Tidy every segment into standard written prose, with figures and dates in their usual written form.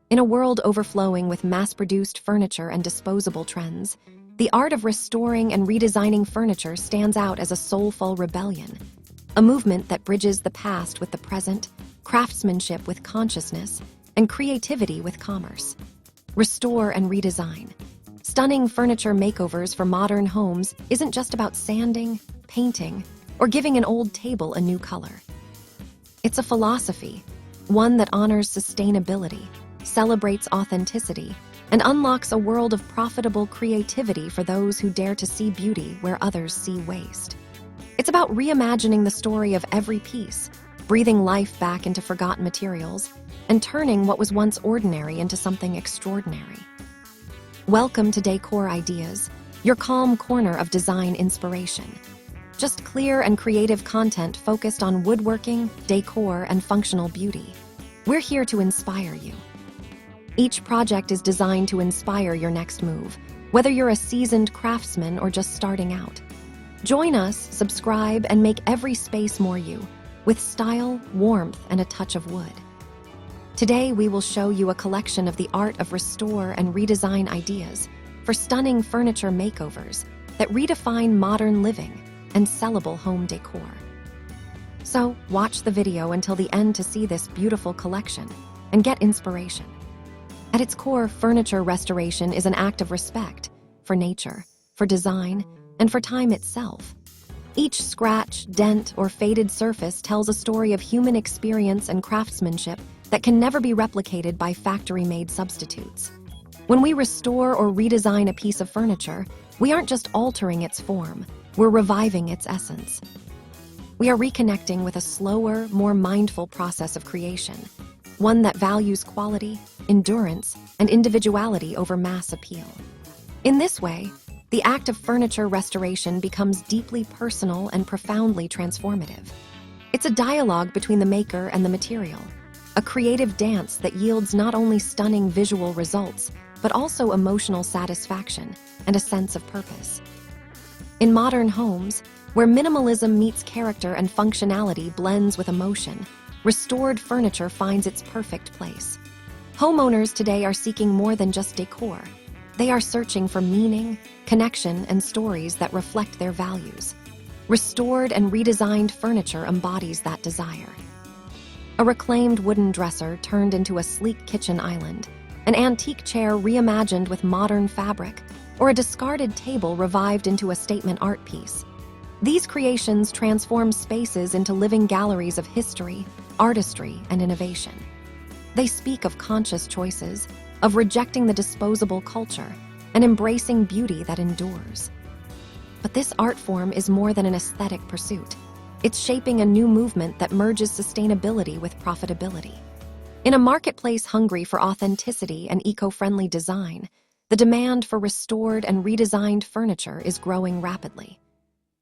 In a world overflowing with mass-produced furniture and disposable trends, the art of restoring and redesigning furniture stands out as a soulful rebellion, a movement that bridges the past with the present, craftsmanship with consciousness, and creativity with commerce. Restore and redesign. Stunning furniture makeovers for modern homes isn't just about sanding, painting, or giving an old table a new color. It's a philosophy, one that honors sustainability, celebrates authenticity, and unlocks a world of profitable creativity for those who dare to see beauty where others see waste. It's about reimagining the story of every piece, breathing life back into forgotten materials, and turning what was once ordinary into something extraordinary. Welcome to Decor Ideas, your calm corner of design inspiration. Just clear and creative content focused on woodworking, decor, and functional beauty. We're here to inspire you. Each project is designed to inspire your next move, whether you're a seasoned craftsman or just starting out. Join us, subscribe, and make every space more you, with style, warmth, and a touch of wood. Today, we will show you a collection of the art of restore and redesign ideas for stunning furniture makeovers that redefine modern living and sellable home decor. So, watch the video until the end to see this beautiful collection and get inspiration. At its core, furniture restoration is an act of respect for nature, for design, and for time itself. Each scratch, dent, or faded surface tells a story of human experience and craftsmanship that can never be replicated by factory-made substitutes. When we restore or redesign a piece of furniture, we aren't just altering its form, we're reviving its essence. We are reconnecting with a slower, more mindful process of creation, one that values quality, endurance, and individuality over mass appeal. In this way, the act of furniture restoration becomes deeply personal and profoundly transformative. It's a dialogue between the maker and the material, a creative dance that yields not only stunning visual results, but also emotional satisfaction and a sense of purpose. In modern homes, where minimalism meets character and functionality blends with emotion, restored furniture finds its perfect place. Homeowners today are seeking more than just decor. They are searching for meaning, connection, and stories that reflect their values. Restored and redesigned furniture embodies that desire. A reclaimed wooden dresser turned into a sleek kitchen island, an antique chair reimagined with modern fabric, or a discarded table revived into a statement art piece. These creations transform spaces into living galleries of history, artistry, and innovation. They speak of conscious choices, of rejecting the disposable culture, and embracing beauty that endures. But this art form is more than an aesthetic pursuit. It's shaping a new movement that merges sustainability with profitability. In a marketplace hungry for authenticity and eco-friendly design, the demand for restored and redesigned furniture is growing rapidly.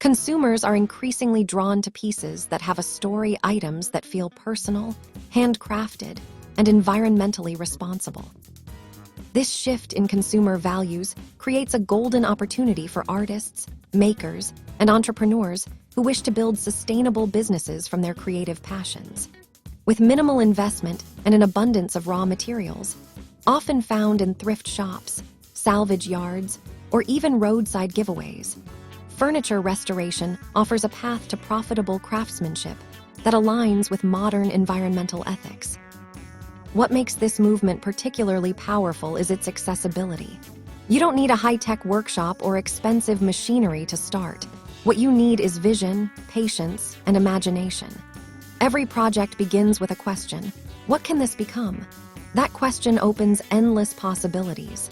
Consumers are increasingly drawn to pieces that have a story, items that feel personal, handcrafted, and environmentally responsible. This shift in consumer values creates a golden opportunity for artists, makers, and entrepreneurs who wish to build sustainable businesses from their creative passions. With minimal investment and an abundance of raw materials, often found in thrift shops, salvage yards, or even roadside giveaways, furniture restoration offers a path to profitable craftsmanship that aligns with modern environmental ethics. What makes this movement particularly powerful is its accessibility. You don't need a high-tech workshop or expensive machinery to start. What you need is vision, patience, and imagination. Every project begins with a question: what can this become? That question opens endless possibilities.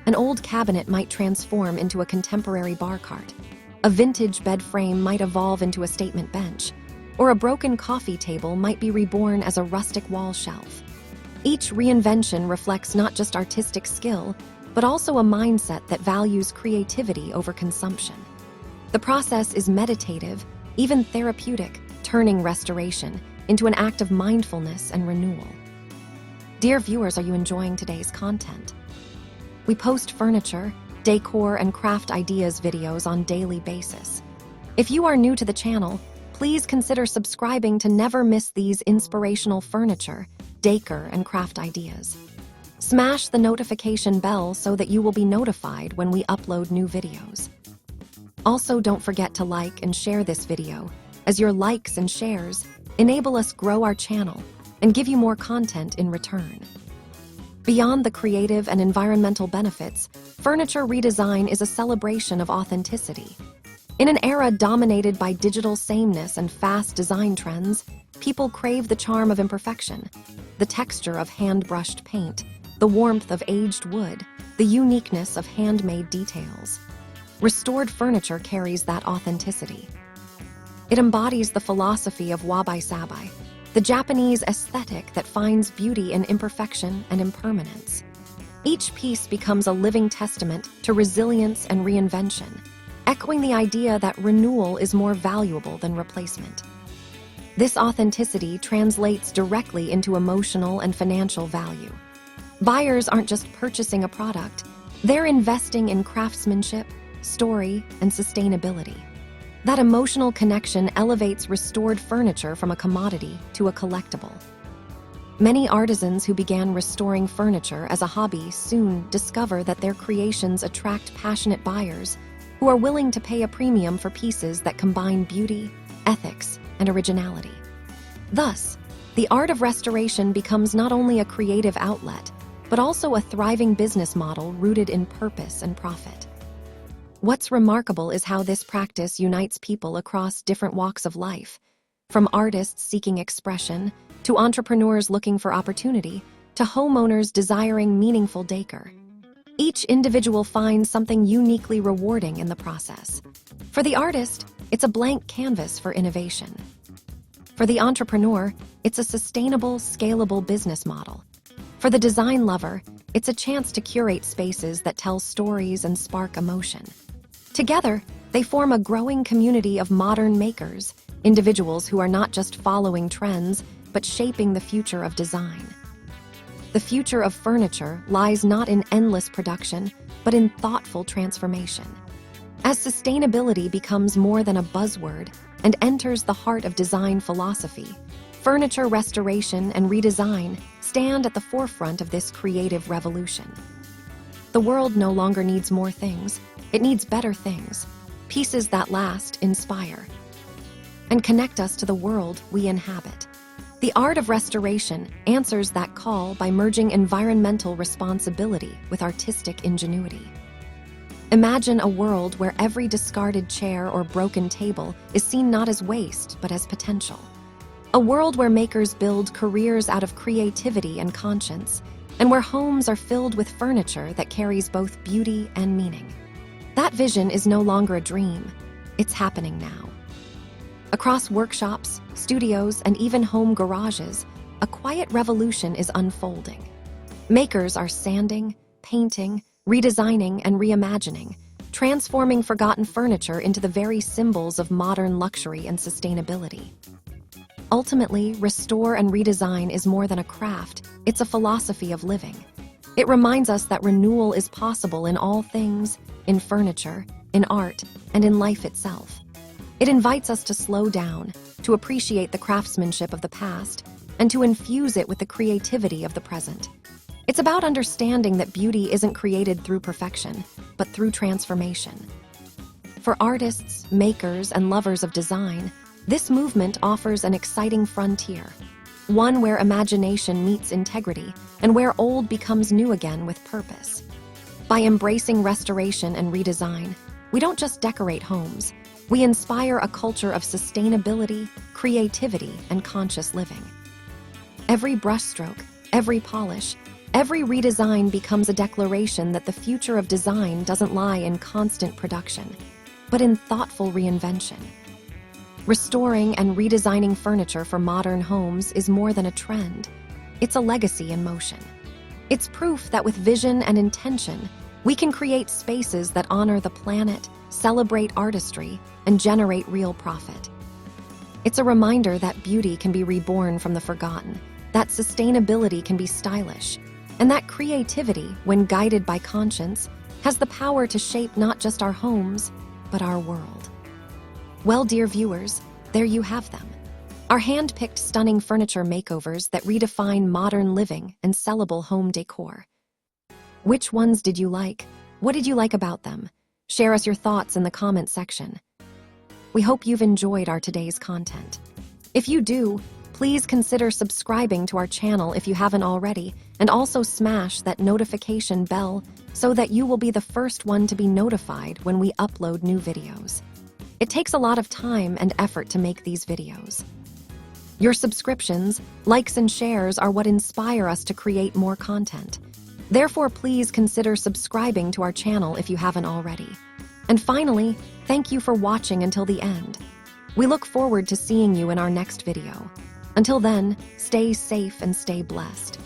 An old cabinet might transform into a contemporary bar cart. A vintage bed frame might evolve into a statement bench, or a broken coffee table might be reborn as a rustic wall shelf. Each reinvention reflects not just artistic skill, but also a mindset that values creativity over consumption. The process is meditative, even therapeutic, turning restoration into an act of mindfulness and renewal. Dear viewers, are you enjoying today's content? We post furniture, decor, and craft ideas videos on a daily basis. If you are new to the channel, please consider subscribing to never miss these inspirational furniture, decor, and craft ideas. Smash the notification bell so that you will be notified when we upload new videos. Also, don't forget to like and share this video, as your likes and shares enable us grow our channel and give you more content in return. Beyond the creative and environmental benefits, furniture redesign is a celebration of authenticity. In an era dominated by digital sameness and fast design trends, people crave the charm of imperfection, the texture of hand-brushed paint, the warmth of aged wood, the uniqueness of handmade details. Restored furniture carries that authenticity. It embodies the philosophy of wabi-sabi, the Japanese aesthetic that finds beauty in imperfection and impermanence. Each piece becomes a living testament to resilience and reinvention, echoing the idea that renewal is more valuable than replacement. This authenticity translates directly into emotional and financial value. Buyers aren't just purchasing a product, they're investing in craftsmanship, story, and sustainability. That emotional connection elevates restored furniture from a commodity to a collectible. Many artisans who began restoring furniture as a hobby soon discover that their creations attract passionate buyers who are willing to pay a premium for pieces that combine beauty, ethics, and originality. Thus, the art of restoration becomes not only a creative outlet, but also a thriving business model rooted in purpose and profit. What's remarkable is how this practice unites people across different walks of life, from artists seeking expression, to entrepreneurs looking for opportunity, to homeowners desiring meaningful decor. Each individual finds something uniquely rewarding in the process. For the artist, it's a blank canvas for innovation. For the entrepreneur, it's a sustainable, scalable business model. For the design lover, it's a chance to curate spaces that tell stories and spark emotion. Together, they form a growing community of modern makers, individuals who are not just following trends, but shaping the future of design. The future of furniture lies not in endless production, but in thoughtful transformation. As sustainability becomes more than a buzzword and enters the heart of design philosophy, furniture restoration and redesign stand at the forefront of this creative revolution. The world no longer needs more things, it needs better things, pieces that last, inspire, and connect us to the world we inhabit. The art of restoration answers that call by merging environmental responsibility with artistic ingenuity. Imagine a world where every discarded chair or broken table is seen not as waste, but as potential. A world where makers build careers out of creativity and conscience, and where homes are filled with furniture that carries both beauty and meaning. That vision is no longer a dream, it's happening now. Across workshops, studios, and even home garages, a quiet revolution is unfolding. Makers are sanding, painting, redesigning, and reimagining, transforming forgotten furniture into the very symbols of modern luxury and sustainability. Ultimately, restore and redesign is more than a craft, it's a philosophy of living. It reminds us that renewal is possible in all things, in furniture, in art, and in life itself. It invites us to slow down, to appreciate the craftsmanship of the past, and to infuse it with the creativity of the present. It's about understanding that beauty isn't created through perfection, but through transformation. For artists, makers, and lovers of design, this movement offers an exciting frontier, one where imagination meets integrity and where old becomes new again with purpose. By embracing restoration and redesign, we don't just decorate homes, we inspire a culture of sustainability, creativity, and conscious living. Every brushstroke, every polish, every redesign becomes a declaration that the future of design doesn't lie in constant production, but in thoughtful reinvention. Restoring and redesigning furniture for modern homes is more than a trend. It's a legacy in motion. It's proof that with vision and intention, we can create spaces that honor the planet, celebrate artistry, and generate real profit. It's a reminder that beauty can be reborn from the forgotten, that sustainability can be stylish, and that creativity, when guided by conscience, has the power to shape not just our homes, but our world. Well, dear viewers, there you have them. Our hand-picked stunning furniture makeovers that redefine modern living and sellable home decor. Which ones did you like? What did you like about them? Share us your thoughts in the comment section. We hope you've enjoyed our today's content. If you do, please consider subscribing to our channel if you haven't already, and also smash that notification bell so that you will be the first one to be notified when we upload new videos. It takes a lot of time and effort to make these videos. Your subscriptions, likes, and shares are what inspire us to create more content. Therefore, please consider subscribing to our channel if you haven't already. And finally, thank you for watching until the end. We look forward to seeing you in our next video. Until then, stay safe and stay blessed.